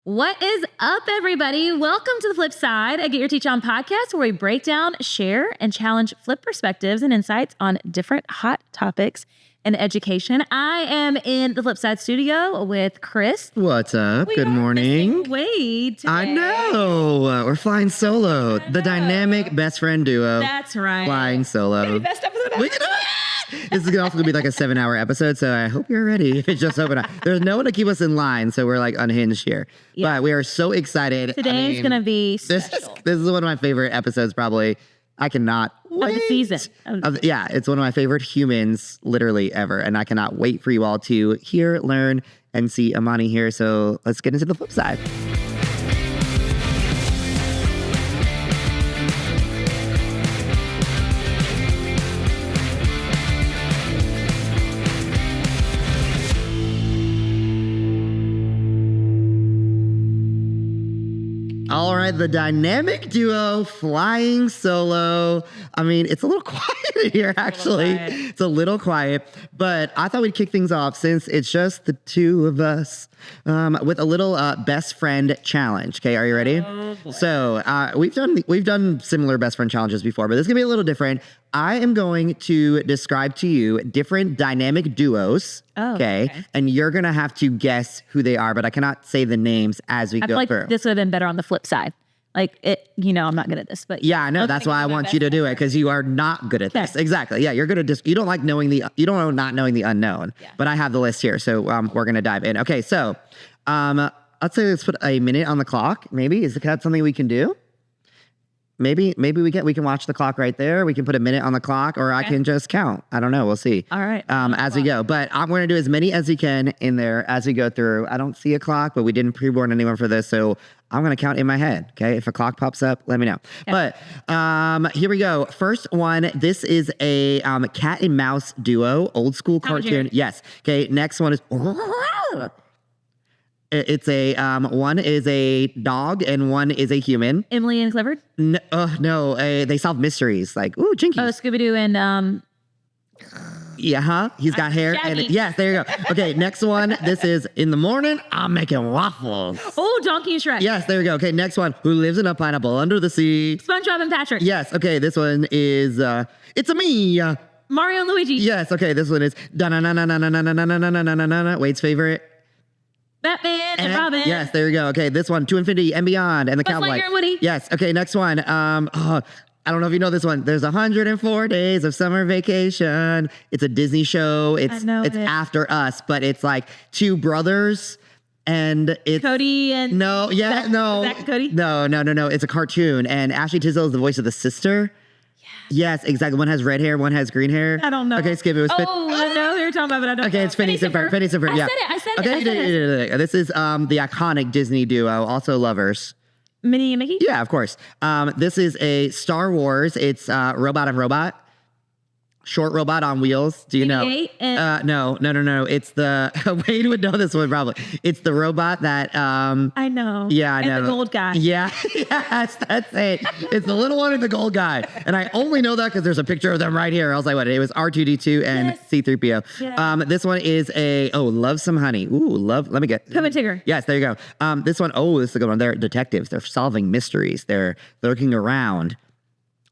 What is up, everybody? Welcome to the Flip Side, a Get Your Teach On podcast where we break down, share, and challenge flip perspectives and insights on different hot topics in education. I am in the Flip Side studio with Chris. What's up? Good morning. Wade today. I know. We're flying solo. The dynamic best friend duo. That's right. Flying solo. Maybe best episode ever. This is also going to be like a 7-hour episode, so I hope you're ready. If it's just open, there's no one to keep us in line, so we're like unhinged here. Yeah. But we are so excited. Today's going to be special. This is one of my favorite episodes, probably. I cannot wait. Of the season. Yeah, it's one of my favorite humans, literally ever. And I cannot wait for you all to hear, learn, and see Amani here. So let's get into the flip side. All right, the dynamic duo flying solo. I mean, it's a little quiet in here, actually. It's a little quiet, but I thought we'd kick things off since it's just the two of us with a little best friend challenge. Okay, are you ready? Oh, boy. So we've done similar best friend challenges before, but this is gonna be a little different. I am going to describe to you different dynamic duos. Oh, okay. And you're going to have to guess who they are, but I cannot say the names as we I go feel like through. this would have been better on the flip side. Like, I'm not good at this, but Yeah, I know. That's why I want you to do it, because you are not good at this. Exactly. Yeah, you're good at you don't like not knowing the unknown. Yeah. But I have the list here, so we're going to dive in. Okay, so let's say let's put a minute on the clock. Maybe is that something we can do? Maybe we can watch the clock right there. We can put a minute on the clock, or I can just count. I don't know. We'll see. All right. As we go. But I'm going to do as many as we can in there as we go through. I don't see a clock, but we didn't pre-warn anyone for this, so I'm going to count in my head. Okay. If a clock pops up, let me know. Okay. But here we go. First one. This is a cat and mouse duo, old school cartoon. Yes. Okay. Next one is. It's a one is a dog and one is a human. Emily and Clifford? No, they solve mysteries like Jinky. Oh, Scooby-Doo and Yeah, huh? He's got hair. Shaggy. And yes, there you go. Okay, next one. This is in the morning, I'm making waffles. Oh, Donkey and Shrek. Yes, there you go. Okay, next one. Who lives in a pineapple under the sea? SpongeBob and Patrick. Yes, okay, this one is it's a me. Mario and Luigi. Yes, okay, this one is Wade's favorite. Batman and Robin. Yes, there you go. Okay, this one, To Infinity and Beyond, and the Buzz Cowboy. Lightyear and Woody. Yes. Okay, next one. I don't know if you know this one. There's 104 days of summer vacation. It's a Disney show. It's after us, but it's like two brothers, and it's Cody and Zach and Cody. No. It's a cartoon, and Ashley Tisdale is the voice of the sister. Yes, exactly. One has red hair, one has green hair. I don't know. Okay, skip it. I know who you're talking about, but I don't know. Okay, it's Phineas and Ferb. Phineas and Ferb. Yeah. I said it. Okay, I said it. this is the iconic Disney duo, also lovers. Minnie and Mickey? Yeah, of course. This is a Star Wars. It's Robot of Robot. Short robot on wheels. Do you know? No. It's the Wade would know this one probably. It's the robot that I know. Yeah, I know. And the gold guy. Yeah, yes, that's it. It's the little one and the gold guy. And I only know that because there's a picture of them right here. I was like, what? It was R2D2 and C3PO. Yeah. This one is Love Some Honey. Ooh, let me get. Pooh and Tigger. Yes, there you go. This one, this is a good one. They're detectives. They're solving mysteries. They're looking around.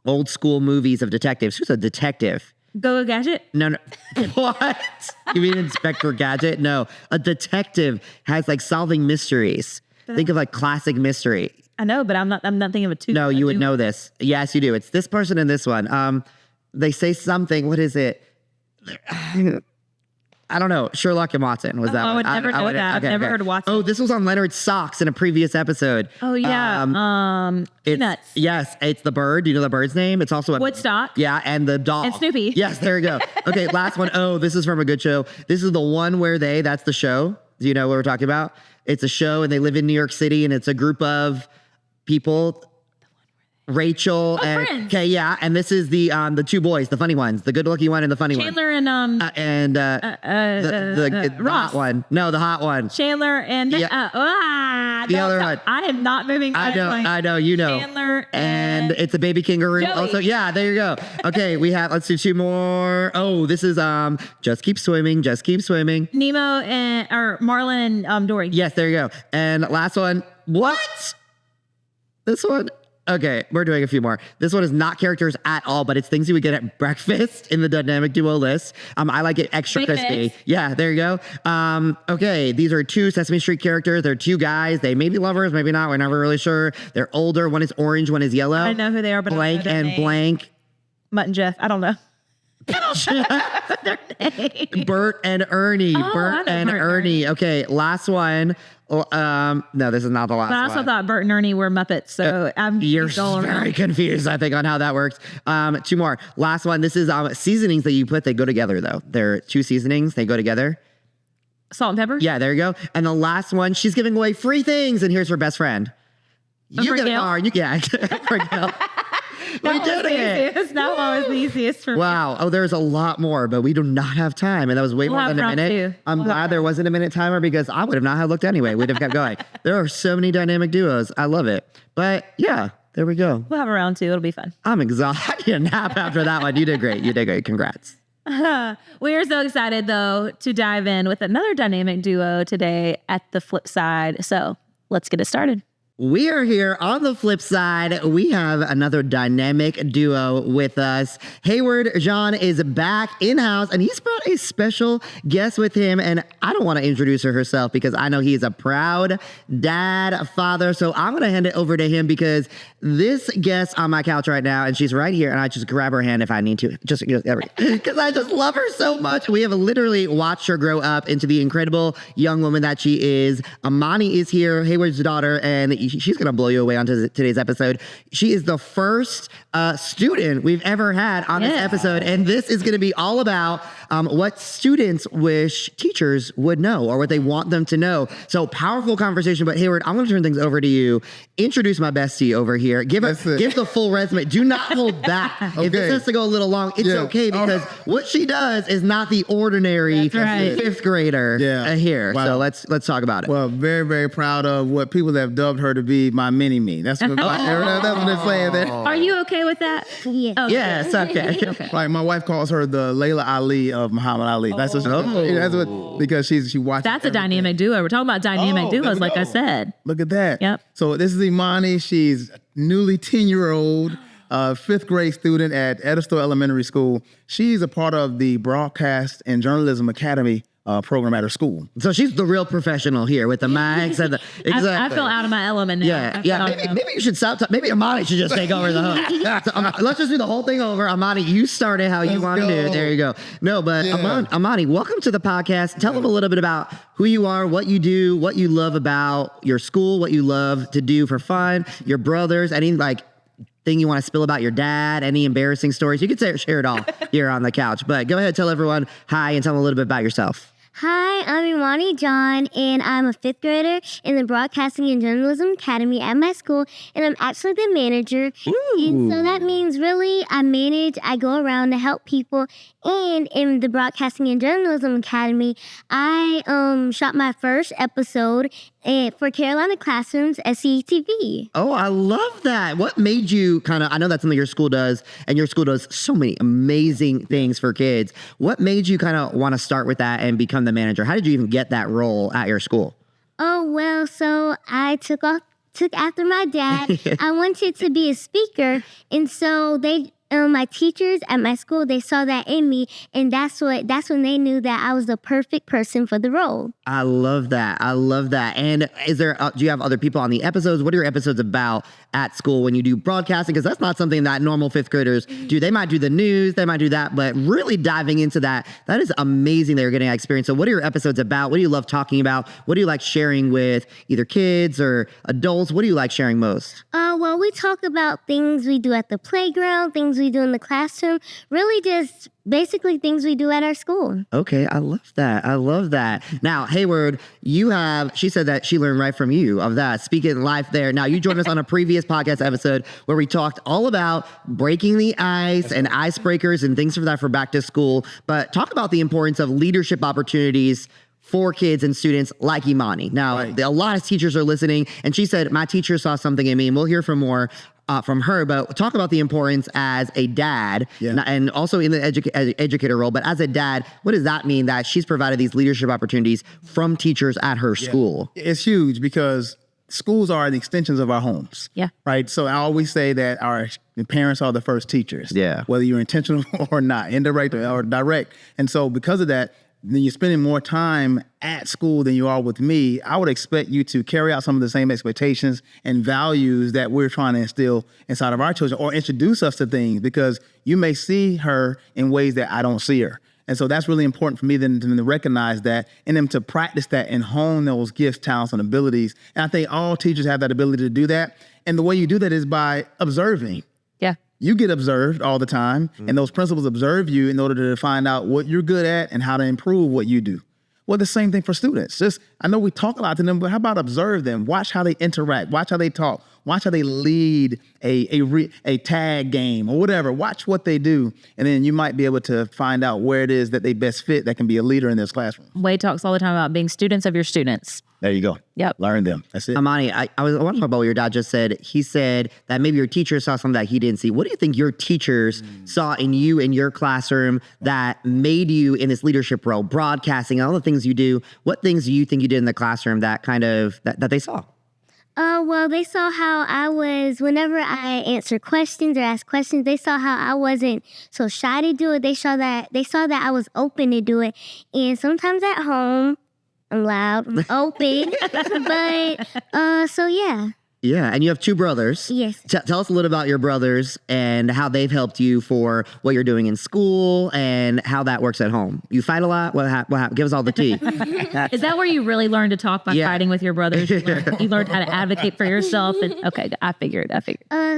Old school movies of detectives. Who's a detective? Go Gadget? No. What? You mean Inspector Gadget? No. A detective has like solving mysteries. Think of like classic mystery. I know, but I'm not thinking of a two. No, you would know this. Yes, you do. It's this person and this one. They say something. What is it? I don't know. Sherlock and Watson was that one. I would never know that. I've never heard of Watson. Oh, this was on Leonard's Socks in a previous episode. Oh, yeah. Peanuts. Yes, it's the bird. Do you know the bird's name? It's also Woodstock. Yeah, and the dog. And Snoopy. Yes, there you go. Okay, last one. Oh, this is from a good show. This is the one where that's the show. Do you know what we're talking about? It's a show and they live in New York City and it's a group of people. Rachel and Friends. Okay, yeah, and this is the two boys, the funny ones, the good-looking one and the funny Chandler one. and The hot one. No, the hot one. Chandler and the other one. I am not moving. I know. You know. Chandler and it's a baby kangaroo. Joey. Also, yeah, there you go. Okay, let's do 2 more. Oh, this is just keep swimming, just keep swimming. Nemo or Marlin and Dory. Yes, there you go. And last one. What? This one? Okay, we're doing a few more. This one is not characters at all, but it's things you would get at breakfast in the dynamic duo list. I like it extra Big crispy. mix. Yeah, there you go. Okay, these are 2 Sesame Street characters. They're 2 guys. They may be lovers, maybe not. We're never really sure. They're older. One is orange, one is yellow. I know who they are, but Blank I don't know their and name. blank. Mutt and Jeff. I don't know. Their name. Bert and Ernie. Oh, I Bert know and Bert and Ernie. Okay, last one. No, this is not the last But I one. also thought Bert and Ernie were Muppets, so I'm You're confused all very around. confused, I think, on how that works. 2 more. Last one. This is seasonings that you put. They go together, though. They're 2 seasonings. They go together. Salt and pepper? Yeah, there you go. And the last one, she's giving away free things, and here's her best friend. You get yeah, Gail. We did it. That one was the easiest for me. Wow. Oh, there's a lot more, but we do not have time. And that was way more have than a round minute. 2. I'm glad there wasn't a minute timer because I would have not have looked anyway. We'd have kept going. There are so many dynamic duos. I love it. But yeah, there we go. We'll have a round 2. It'll be fun. I'm exhausted. I need a nap after that one. You did great. You did great. Congrats. We are so excited, though, to dive in with another dynamic duo today at the flip side. So let's get it started. We are here on the flip side. We have another dynamic duo with us. Hayward Jean is back in-house, and he's brought a special guest with him. And I don't want to introduce her herself because I know he's a proud dad, father. So I'm going to hand it over to him because this guest on my couch right now, and she's right here, and I just grab her hand if I need to, just because I just love her so much. We have literally watched her grow up into the incredible young woman that she is. Amani is here, Hayward's daughter, and she's going to blow you away on today's episode. She is the first student we've ever had on this episode. And this is going to be all about what students wish teachers would know or what they want them to know. So powerful conversation. But Hayward, I'm going to turn things over to you. Introduce my bestie over here. Give the full resume. Do not hold back. If this has to go a little long, it's okay because what she does is not the ordinary 5th grader here. Wow. So let's talk about it. Well, very, very proud of what people have dubbed her to be my mini-me. That's what, that's what they're saying there. Are you okay with that? Yeah. Oh, Yes, okay. Like my wife calls her the Layla Ali of Muhammad Ali. That's what because she watches. That's a dynamic duo. We're talking about dynamic there duos, we like I go. said. Look at that. Yep. So this is Imani. She's newly 10-year-old, 5th grade student at Edisto Elementary School. She's a part of the Broadcast and Journalism Academy program at her school. So she's the real professional here with the mics and the exactly. I feel out of my element now. Yeah. Maybe you should stop. Maybe Amani should just take over the host. So, let's just do the whole thing over. Amani, you started how you want to do it. There you go. No, but Amani, welcome to the podcast. Tell them a little bit about who you are, what you do, what you love about your school, what you love to do for fun, your brothers, any thing you want to spill about your dad, any embarrassing stories. You can share it all here on the couch. But go ahead, tell everyone hi and tell them a little bit about yourself. Hi, I'm Imani Jean, and I'm a 5th grader in the Broadcasting and Journalism Academy at my school, and I'm actually the manager. And so that means really I go around to help people. And in the Broadcasting and Journalism Academy, I shot my first episode for Carolina Classrooms at CTV. Oh, I love that. What made you I know that's something your school does, and your school does so many amazing things for kids. What made you want to start with that and become the manager? How did you even get that role at your school? Oh, well, so I took after my dad. I wanted to be a speaker, and so my teachers at my school, they saw that in me, and that's when they knew that I was the perfect person for the role. I love that. And do you have other people on the episodes? What are your episodes about at school when you do broadcasting? Because that's not something that normal 5th graders do. They might do the news, they might do that, but really diving into that is amazing that you're getting that experience. So what are your episodes about? What do you love talking about? What do you like sharing with either kids or adults? What do you like sharing most? Well, we talk about things we do at the playground, things we do in the classroom, really just basically things we do at our school. Okay, I love that. Now, Hayward, she said that she learned right from you of that, speaking life there. Now, you joined us on a previous podcast episode where we talked all about breaking the ice and icebreakers and things for that for back to school. But talk about the importance of leadership opportunities for kids and students like Imani. Now, a lot of teachers are listening, and she said, my teacher saw something in me, and we'll hear from more from her, but talk about the importance as a dad and also in the educator role. But as a dad, what does that mean that she's provided these leadership opportunities from teachers at her school? It's huge because schools are the extensions of our homes. Yeah. Right. So I always say that our parents are the first teachers. Yeah. Whether you're intentional or not, indirect or direct. And so because of that, then you're spending more time at school than you are with me. I would expect you to carry out some of the same expectations and values that we're trying to instill inside of our children, or introduce us to things, because you may see her in ways that I don't see her. And so that's really important for me then to recognize that, and then to practice that and hone those gifts, talents, and abilities. And I think all teachers have that ability to do that. And the way you do that is by observing. Yeah. You get observed all the time, and those principals observe you in order to find out what you're good at and how to improve what you do. Well, the same thing for students. I know we talk a lot to them, but how about observe them? Watch how they interact. Watch how they talk. Watch how they lead a tag game or whatever. Watch what they do, and then you might be able to find out where it is that they best fit that can be a leader in this classroom. Wade talks all the time about being students of your students. There you go. Yep. Learn them. That's it. Amani, I want to talk about what your dad just said. He said that maybe your teacher saw something that he didn't see. What do you think your teachers saw in you in your classroom that made you in this leadership role, broadcasting, all the things you do? What things do you think you did in the classroom that kind of that they saw? Well, they saw how I was, whenever I answered questions or asked questions, they saw how I wasn't so shy to do it. They saw that I was open to do it. And sometimes at home, I'm loud, I'm open, but, so yeah. Yeah, and you have two brothers. Yes. Tell us a little about your brothers and how they've helped you for what you're doing in school and how that works at home. You fight a lot? What give us all the tea. Is that where you really learned to talk by fighting with your brothers? You learned how to advocate for yourself? And okay, I figured.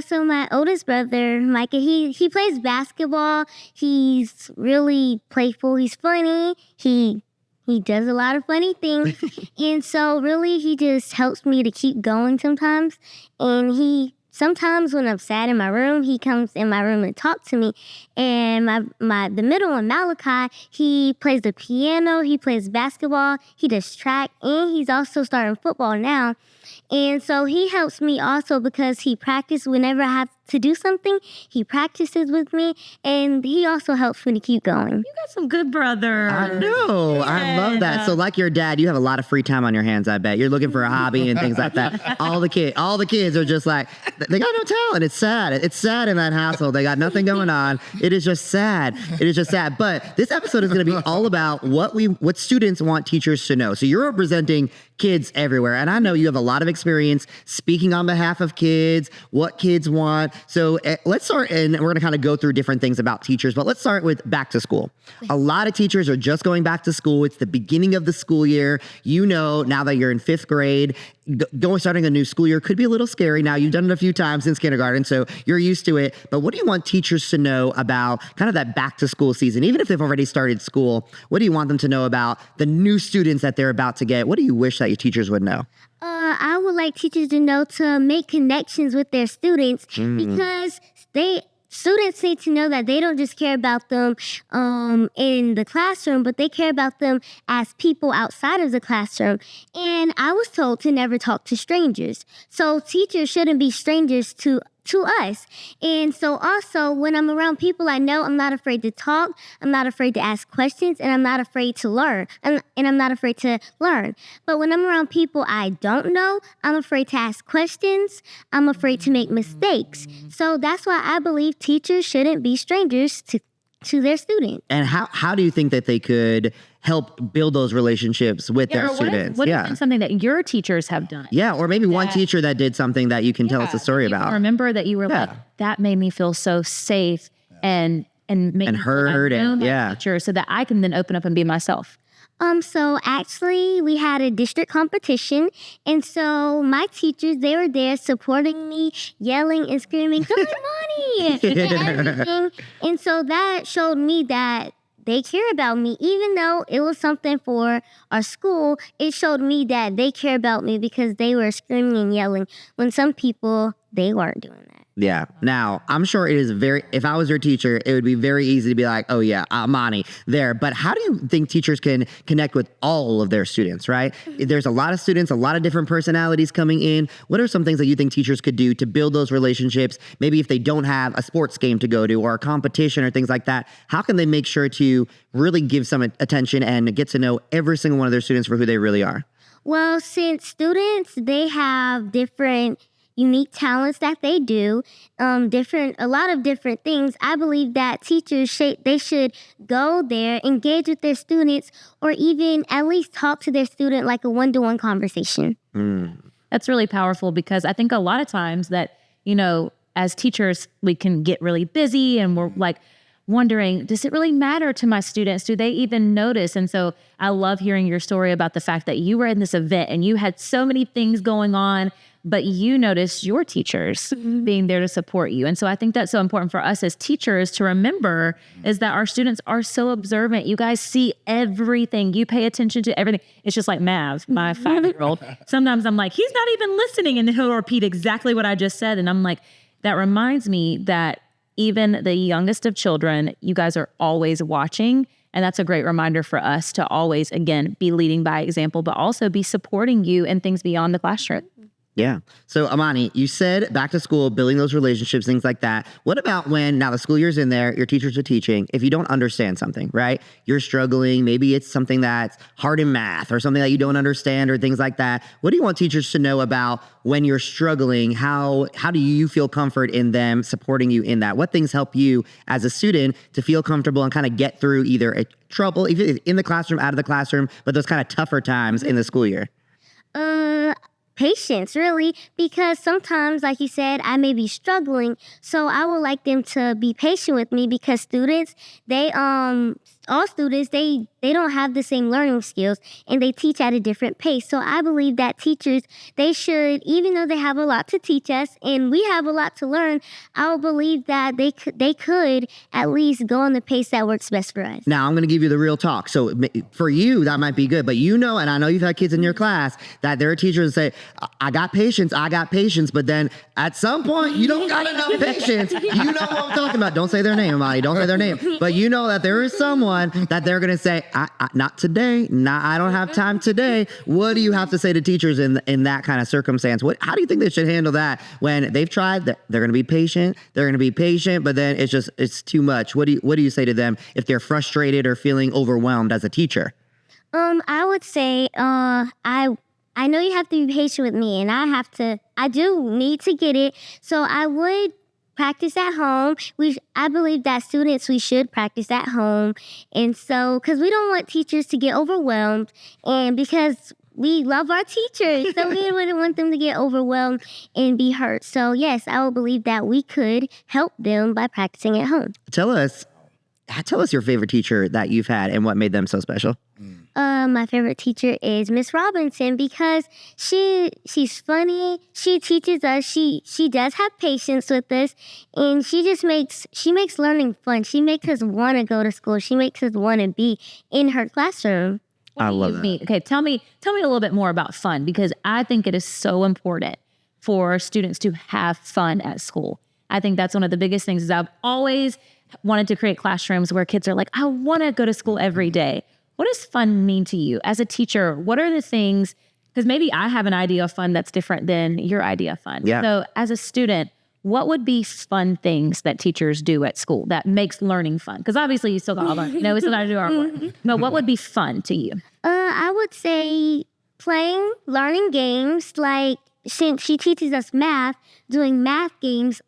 So my oldest brother, Micah, he plays basketball. He's really playful. He's funny. He does a lot of funny things. And so really he just helps me to keep going sometimes. And sometimes when I'm sad in my room, he comes in my room and talks to me. And the middle one, Malachi, he plays the piano, he plays basketball, he does track, and he's also starting football now. And so he helps me also because he practices whenever I have to do something. He practices with me, and he also helps me to keep going. You got some good brothers. I know. Yeah. I love that. So like your dad, you have a lot of free time on your hands, I bet. You're looking for a hobby and things like that. All the kids are just like, they got no talent. It's sad. It's sad in that household. They got nothing going on. It is just sad. But this episode is going to be all about what students want teachers to know. So you're representing kids everywhere. And I know you have a lot of experience speaking on behalf of kids, what kids want. So let's start, and we're going to kind of go through different things about teachers, but let's start with back to school. A lot of teachers are just going back to school. It's the beginning of the school year. You know, now that you're in 5th grade, starting a new school year could be a little scary. Now, you've done it a few times since kindergarten, so you're used to it. But what do you want teachers to know about kind of that back to school season? Even if they've already started school, what do you want them to know about the new students that they're about to get? What do you wish that your teachers would know? I would like teachers to know to make connections with their students because students need to know that they don't just care about them in the classroom, but they care about them as people outside of the classroom. And I was told to never talk to strangers. So teachers shouldn't be strangers to us. And so also when I'm around people I know, I'm not afraid to talk, I'm not afraid to ask questions, and I'm not afraid to learn. And I'm not afraid to learn. But when I'm around people I don't know, I'm afraid to ask questions, I'm afraid to make mistakes. So that's why I believe teachers shouldn't be strangers to their students. And how do you think that they could help build those relationships with their students? What is something that your teachers have done? Yeah, or maybe one teacher that did something that you can tell us a story about. Remember that you were like, that made me feel so safe and heard and teacher, so that I can then open up and be myself. So actually we had a district competition, and so my teachers, they were there supporting me, yelling and screaming, "Come on, Imani!" and everything. And so that showed me that they care about me. Even though it was something for our school, it showed me that they care about me because they were screaming and yelling when some people, they weren't doing that. Yeah. Now, I'm sure it is if I was your teacher, it would be very easy to be like, oh yeah, Amani there. But how do you think teachers can connect with all of their students, right? There's a lot of students, a lot of different personalities coming in. What are some things that you think teachers could do to build those relationships? Maybe if they don't have a sports game to go to or a competition or things like that, how can they make sure to really give some attention and get to know every single one of their students for who they really are? Well, since students, they have different unique talents that they do, a lot of different things. I believe that teachers they should go there, engage with their students, or even at least talk to their student like a one-to-one conversation. That's really powerful because I think a lot of times that, as teachers, we can get really busy and we're like wondering, does it really matter to my students? Do they even notice? And so I love hearing your story about the fact that you were in this event and you had so many things going on, but you noticed your teachers being there to support you. And so I think that's so important for us as teachers to remember is that our students are so observant. You guys see everything. You pay attention to everything. It's just like Mav, my 5-year-old. Sometimes I'm like, he's not even listening. And he'll repeat exactly what I just said. And I'm like, that reminds me that even the youngest of children, you guys are always watching. And that's a great reminder for us to always, again, be leading by example, but also be supporting you in things beyond the classroom. Yeah. So Amani, you said back to school, building those relationships, things like that. What about when now the school year's in there, your teachers are teaching, if you don't understand something, right? You're struggling, maybe it's something that's hard in math or something that you don't understand or things like that. What do you want teachers to know about when you're struggling? How do you feel comfort in them supporting you in that? What things help you as a student to feel comfortable and kind of get through either a trouble, either in the classroom, out of the classroom, but those kind of tougher times in the school year? Patience, really, because sometimes, like you said, I may be struggling, so I would like them to be patient with me because students, all students, they don't have the same learning skills and they teach at a different pace. So I believe that teachers, they should, even though they have a lot to teach us and we have a lot to learn, I would believe that they could at least go on the pace that works best for us. Now, I'm going to give you the real talk. So for you, that might be good. But and I know you've had kids in your class that there are teachers that say, I got patience. But then at some point, you don't got enough patience. You know what I'm talking about. Don't say their name, Imani. Don't say their name. But you know that there is someone that they're going to say, not today. I don't have time today. What do you have to say to teachers in that kind of circumstance? How do you think they should handle that when they've tried? They're going to be patient. But then it's too much. What do you say to them if they're frustrated or feeling overwhelmed as a teacher? I would say, I know you have to be patient with me, and I do need to get it. So I would practice at home. I believe that students, we should practice at home. And so, because we don't want teachers to get overwhelmed, and because we love our teachers, so we wouldn't want them to get overwhelmed and be hurt. So yes, I would believe that we could help them by practicing at home. Tell us your favorite teacher that you've had and what made them so special. My favorite teacher is Miss Robinson because she's funny. She teaches us. She does have patience with us, and she makes learning fun. She makes us want to go to school. She makes us want to be in her classroom. I love that. Okay, tell me a little bit more about fun because I think it is so important for students to have fun at school. I think that's one of the biggest things. Is I've always wanted to create classrooms where kids are like, I want to go to school every day. What does fun mean to you as a teacher? What are the things, because maybe I have an idea of fun that's different than your idea of fun. Yeah. So as a student, what would be fun things that teachers do at school that makes learning fun? Because obviously you still got to learn. We still got to do our work. But what would be fun to you? I would say learning games, like since she teaches us math, doing math games.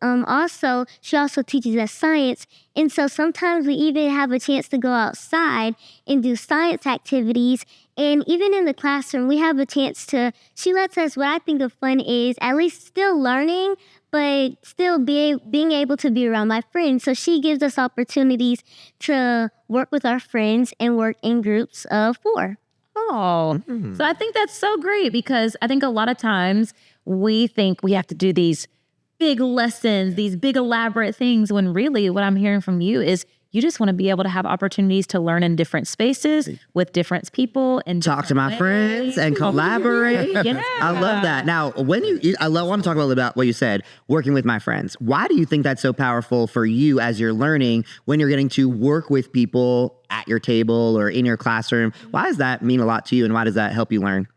She also teaches us science. And so sometimes we even have a chance to go outside and do science activities. And even in the classroom, we have a chance she lets us, what I think of fun is at least still learning, but still being able to be around my friends. So she gives us opportunities to work with our friends and work in groups of 4. Oh, so I think that's so great because I think a lot of times we think we have to do these big lessons, these big elaborate things when really what I'm hearing from you is you just want to be able to have opportunities to learn in different spaces with different people and talk to my friends and collaborate. Yeah. I love that. Now, when I want to talk a little about what you said, working with my friends. Why do you think that's so powerful for you as you're learning when you're getting to work with people at your table or in your classroom? Why does that mean a lot to you, and why does that help you learn?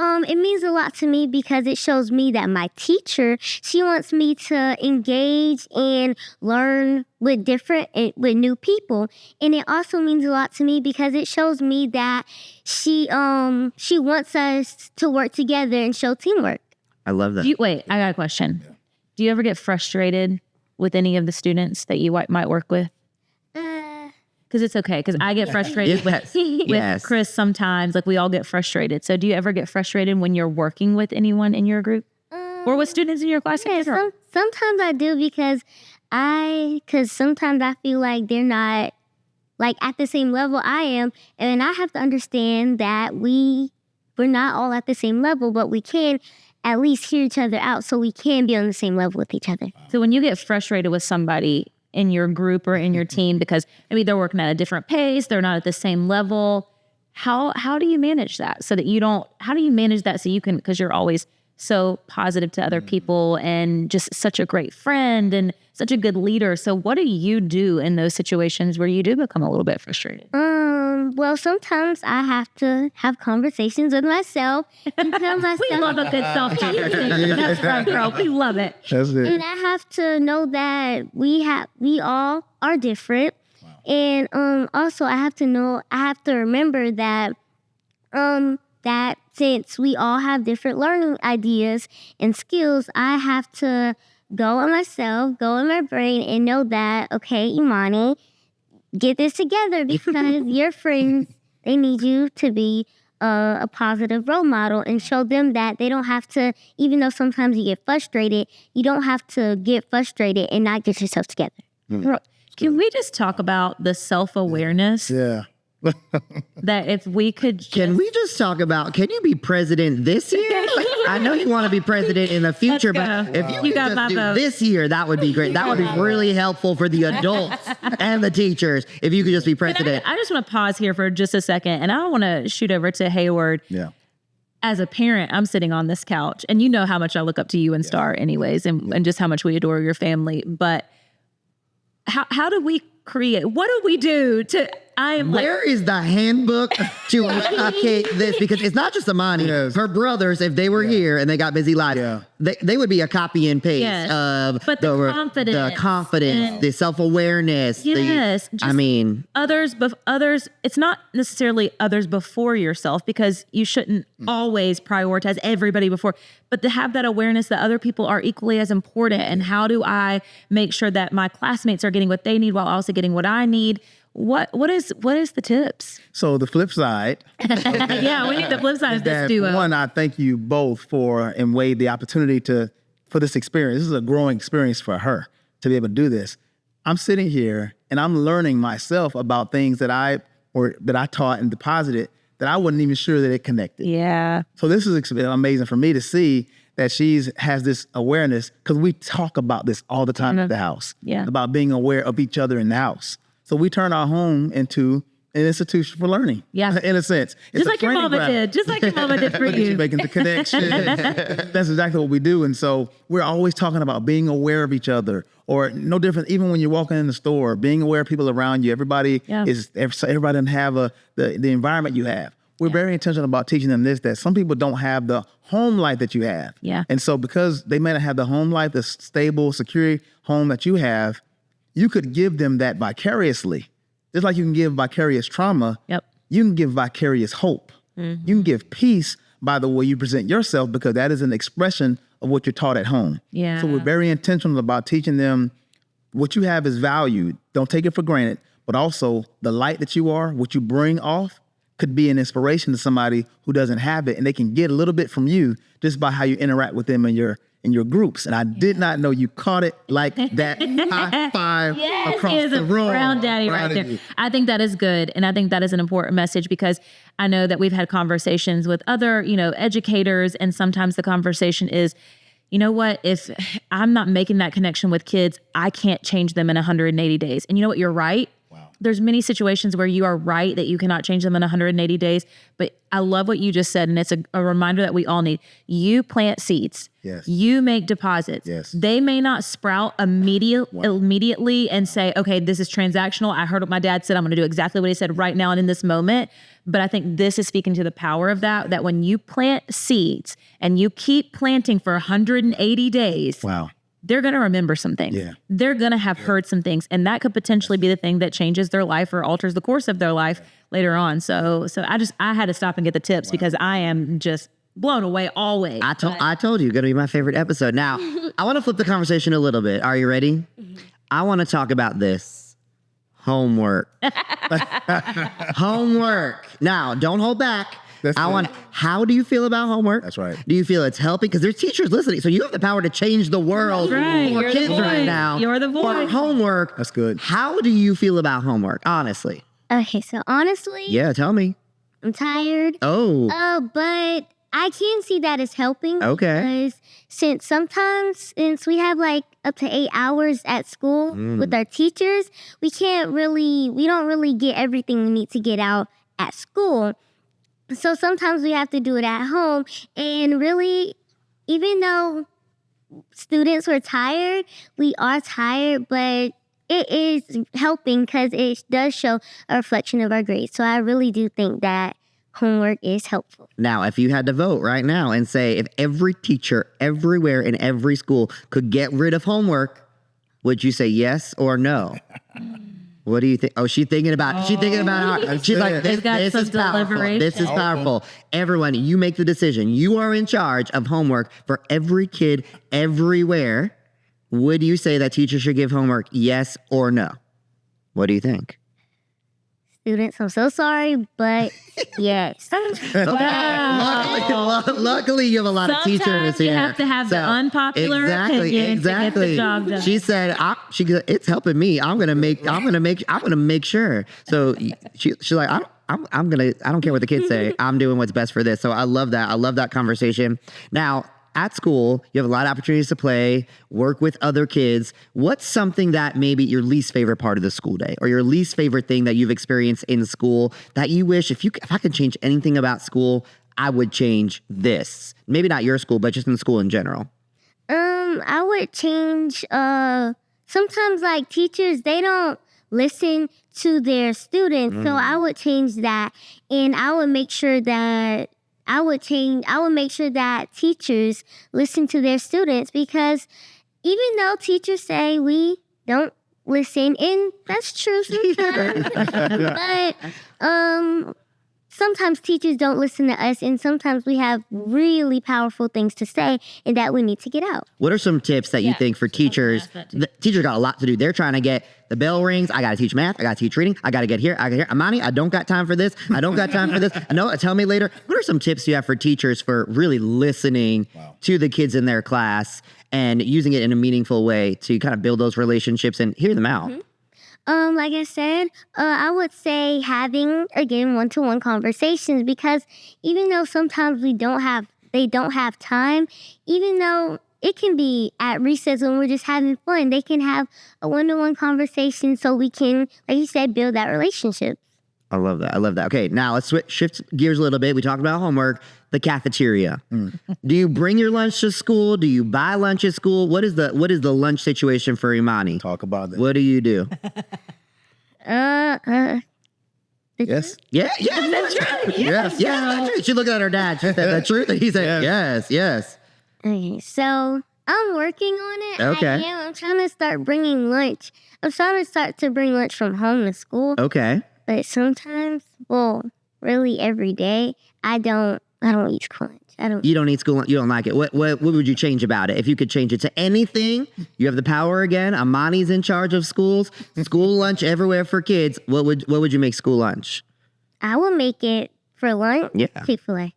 It means a lot to me because it shows me that my teacher, she wants me to engage and learn with new people. And it also means a lot to me because it shows me that she wants us to work together and show teamwork. I love that. Wait, I got a question. Do you ever get frustrated with any of the students that you might work with? Because it's okay, because I get frustrated with Chris sometimes. Like, we all get frustrated. So do you ever get frustrated when you're working with anyone in your group? Or with students in your class? Yeah, sometimes I do because sometimes I feel like they're not like at the same level I am. And I have to understand that we're not all at the same level, but we can at least hear each other out so we can be on the same level with each other. So when you get frustrated with somebody in your group or in your team because maybe they're working at a different pace, they're not at the same level, how do you manage that so that you don't, how do you manage that so you can, because you're always so positive to other people and just such a great friend and such a good leader. So what do you do in those situations where you do become a little bit frustrated? Well, sometimes I have to have conversations with myself and tell myself. We love a good self-talk. That's right, girl. We love it. That's it. And I have to know that we all are different. Wow. And also I have to remember that that since we all have different learning ideas and skills, I have to go in myself, go in my brain and know that, okay, Imani, get this together because your friends, they need you to be a positive role model and show them that they don't have to, even though sometimes you get frustrated, you don't have to get frustrated and not get yourself together. Can we just talk about the self-awareness? Yeah. That if we could Can we just talk about, can you be president this year? I know you want to be president in the future, but if you could just do this year, that would be great. That would be really helpful for the adults and the teachers if you could just be president. I just want to pause here for just a second, and I want to shoot over to Hayward. Yeah. As a parent, I'm sitting on this couch, and you know how much I look up to you and Star anyways, and just how much we adore your family. But how do we create, what do we do to, Where is the handbook to replicate this? Because it's not just Amani. Yes. Her brothers, if they were here and they got busy lives, they would be a copy and paste of but the confidence, the self-awareness. Yes. Others, it's not necessarily others before yourself, because you shouldn't always prioritize everybody before, but to have that awareness that other people are equally as important. And how do I make sure that my classmates are getting what they need while also getting what I need? What is the tips? So the flip side. Yeah, we need the flip side of this duo. One, I thank you both for and Wade the opportunity for this experience. This is a growing experience for her to be able to do this. I'm sitting here and I'm learning myself about things that I taught and deposited that I wasn't even sure that it connected. Yeah. So this is amazing for me to see that has this awareness, because we talk about this all the time at the house. Yeah. About being aware of each other in the house. So we turn our home into an institution for learning. Yeah. In a sense. Just like your mama did. Just like your mama did for you. Making the connection. That's exactly what we do. And so we're always talking about being aware of each other, or no different, even when you're walking in the store, being aware of people around you. Everybody doesn't have the environment you have. We're very intentional about teaching them that some people don't have the home life that you have. Yeah. And so because they may not have the home life, the stable, secure home that you have, you could give them that vicariously. Just like you can give vicarious trauma, you can give vicarious hope. Mm-hmm. You can give peace by the way you present yourself, because that is an expression of what you're taught at home. Yeah. So we're very intentional about teaching them what you have is valued. Don't take it for granted, but also the light that you are, what you bring off, could be an inspiration to somebody who doesn't have it, and they can get a little bit from you just by how you interact with them in your groups. And I did not know you caught it like that. High five across the room. Brown daddy right there. I think that is good. And I think that is an important message, because I know that we've had conversations with other, educators, and sometimes the conversation is, you know what, if I'm not making that connection with kids, I can't change them in 180 days. And you know what, you're right. Wow. there's many situations where you are right that you cannot change them in 180 days. But I love what you just said. And it's a reminder that we all need. You plant seeds. Yes. You make deposits. Yes. They may not sprout immediately and say, okay, this is transactional. I heard what my dad said. I'm going to do exactly what he said right now and in this moment. But I think this is speaking to the power of that when you plant seeds and you keep planting for 180 days, Wow. they're going to remember some things. Yeah. They're going to have heard some things, and that could potentially be the thing that changes their life or alters the course of their life later on. So I had to stop and get the tips because I am just blown away always. I told you, going to be my favorite episode. Now, I want to flip the conversation a little bit. Are you ready? I want to talk about this. Homework. Homework. Now, don't hold back. How do you feel about homework? That's right. Do you feel it's helping? Because there's teachers listening. So you have the power to change the world Right. for You're kids the right voice. now. You're the For voice. homework. That's good. How do you feel about homework, honestly? Okay, so honestly, Yeah, tell me. I'm tired. Oh, But I can see that as helping. Okay. Because since we have like up to 8 hours at school with our teachers, we don't really get everything we need to get out at school. So sometimes we have to do it at home. And really, even though students were tired, we are tired, but it is helping because it does show a reflection of our grades. So I really do think that homework is helpful. now, if you had to vote right now and say if every teacher everywhere in every school could get rid of homework, would you say yes or no? What do you think? Oh, she's thinking about it. She's like, They've got this some is powerful. deliberation. This is powerful. Everyone, you make the decision. You are in charge of homework for every kid everywhere. Would you say that teachers should give homework, yes or no? What do you think? Students, I'm so sorry, but yes. Luckily, you have a lot of teachers Sometimes here. you have to have the unpopular opinion to get the job done. She said, "It's helping me. I'm gonna make sure." So she's like, I don't care what the kids say. I'm doing what's best for this. So I love that. I love that conversation. Now, at school, you have a lot of opportunities to play, work with other kids. What's something that maybe your least favorite part of the school day or your least favorite thing that you've experienced in school that you wish if I could change anything about school, I would change this? Maybe not your school, but just in school in general. I would change, sometimes like teachers, they don't listen to their students. So I would change that, and I would make sure that teachers listen to their students, because even though teachers say we don't listen, and that's true sometimes, but sometimes teachers don't listen to us, and sometimes we have really powerful things to say and that we need to get out. What are some tips that you think for teachers? The teachers got a lot to do. They're trying to get the bell rings. I got to teach math. I got to teach reading. I got to get here. I got here. Amani, I don't got time for this. I don't got time for this. No, tell me later. What are some tips you have for teachers for really listening to the kids in their class and using it in a meaningful way to kind of build those relationships and hear them out? Like I said, I would say having, again, one-to-one conversations, because even though sometimes they don't have time, even though it can be at recess when we're just having fun, they can have a one-to-one conversation so we can, like you said, build that relationship. I love that. Okay, now let's shift gears a little bit. We talked about homework, the cafeteria. Do you bring your lunch to school? Do you buy lunch at school? What is the lunch situation for Imani? Talk about that. What do you do? Yes. Yeah, that's true. Yes, that's true. She looked at her dad. She said the truth, and he said yes. Okay, so I'm working on it. Okay. I'm trying to start bringing lunch. I'm trying to start to bring lunch from home to school. Okay. But sometimes, well, really every day, I don't eat lunch. You don't eat school lunch. You don't like it. What would you change about it? If you could change it to anything, you have the power again. Amani's in charge of schools. School lunch everywhere for kids. What would you make school lunch? I will make it for lunch. Yeah. Chick-fil-A.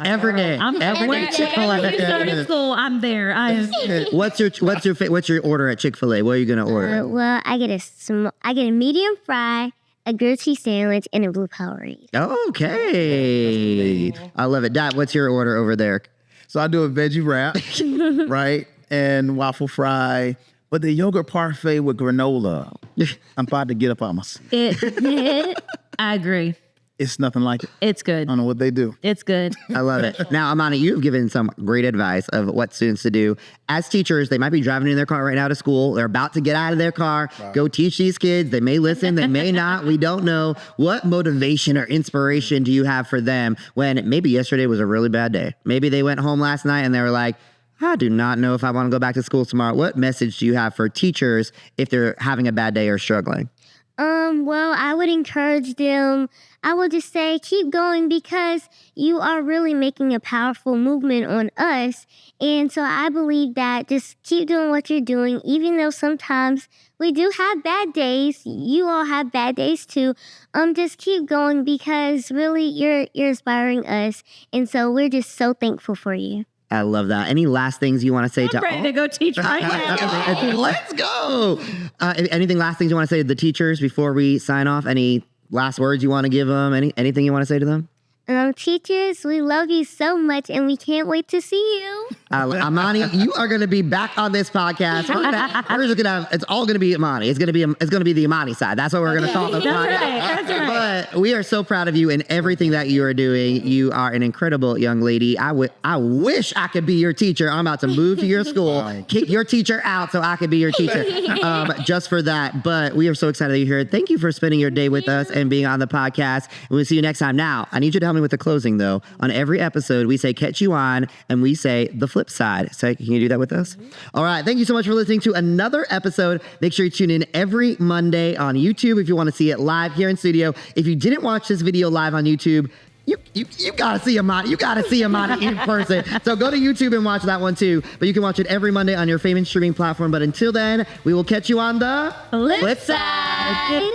Every day. Whenever you start at school, I'm there. I am. What's your order at Chick-fil-A? What are you gonna order? Well, I get a medium fry, a grilled cheese sandwich, and a blue Powerade. Okay. I love it. Dad, what's your order over there? So I do a veggie wrap, right? And waffle fry, But the yogurt parfait with granola, I'm about to get up on my seat. I agree. It's nothing like it. It's I good. don't know what they do. It's good. I love it. Now, Amani, you've given some great advice of what students to do. As teachers, they might be driving in their car right now to school. They're about to get out of their car, go teach these kids. They may listen, they may not. We don't know. What motivation or inspiration do you have for them when maybe yesterday was a really bad day? Maybe they went home last night and they were like, I do not know if I want to go back to school tomorrow. What message do you have for teachers if they're having a bad day or struggling? Well, I would encourage them. I would just say keep going because you are really making a powerful movement on us. And so I believe that just keep doing what you're doing, even though sometimes we do have bad days. You all have bad days too. Just keep going because really you're inspiring us. And so we're just so thankful for you. I love that. Any last things you want to say I'm ready to go teach right now. Let's go. Anything last things you want to say to the teachers before we sign off? Any last words you want to give them? Anything you want to say to them? Teachers, we love you so much and we can't wait to see you. Amani, you are going to be back on this podcast. We're just gonna have, it's all going to be Amani. It's going to be the Imani side. That's what we're going to call the podcast. That's right. But we are so proud of you and everything that you are doing. You are an incredible young lady. I wish I could be your teacher. I'm about to move to your school, kick your teacher out so I could be your teacher just for that. But we are so excited that you're here. Thank you for spending your day with us and being on the podcast. And we'll see you next time. Now, I need you to help me with the closing, though. On every episode, we say catch you on, and we say the flip side. So can you do that with us? All right. Thank you so much for listening to another episode. Make sure you tune in every Monday on YouTube if you want to see it live here in studio. If you didn't watch this video live on YouTube, you gotta see Amani. You gotta see Amani in person. So go to YouTube and watch that one too. But you can watch it every Monday on your favorite streaming platform. But until then, we will catch you on the Flip side.